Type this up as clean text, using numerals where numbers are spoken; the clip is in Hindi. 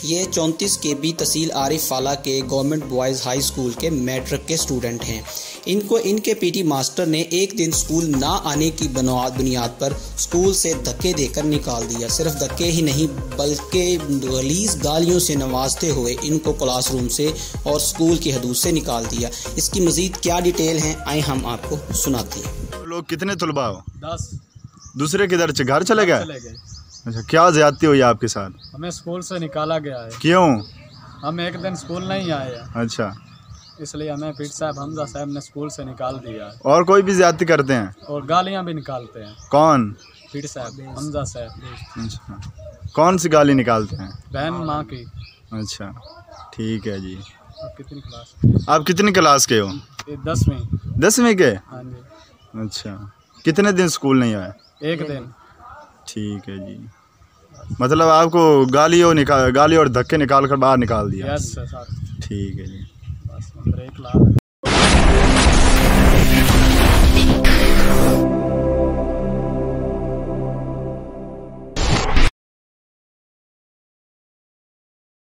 ये 34 KB तहसील आरिफ फाला के गवर्नमेंट बॉयज़ हाई स्कूल के मैट्रिक के स्टूडेंट हैं। इनके पीटी मास्टर ने एक दिन स्कूल ना आने की बुनियाद पर स्कूल से धक्के देकर निकाल दिया। सिर्फ धक्के ही नहीं बल्कि गलीज़ गालियों से नवाजते हुए इनको क्लासरूम से और स्कूल की हदूद से निकाल दिया। इसकी मज़ीद क्या डिटेल हैं, आए हम आपको सुनाते हैं। लोग कितने तलबा हो? 10। दूसरे किधर घर चले गए? अच्छा, क्या ज्यादती हुई आपके साथ? हमें स्कूल से निकाला गया है। क्यों? हम एक दिन स्कूल नहीं आए हैं। अच्छा, इसलिए हमें पीटी साहब हमजा साहब ने स्कूल से निकाल दिया है। और कोई भी ज्यादती करते हैं? और गालियां भी निकालते हैं। कौन? पीटी साहब हमजा साहब। अच्छा, कौन सी गाली निकालते हैं? बहन माँ की। अच्छा, ठीक है जी। आप कितनी क्लास? आप कितनी क्लास के हो? 10वीं। 10वीं के? हाँ जी। अच्छा, कितने दिन स्कूल नहीं आए? एक दिन। ठीक है जी। मतलब आपको गाली और धक्के निकाल कर बाहर निकाल दिया? Yes sir. ठीक है जी। बस ब्रेक ला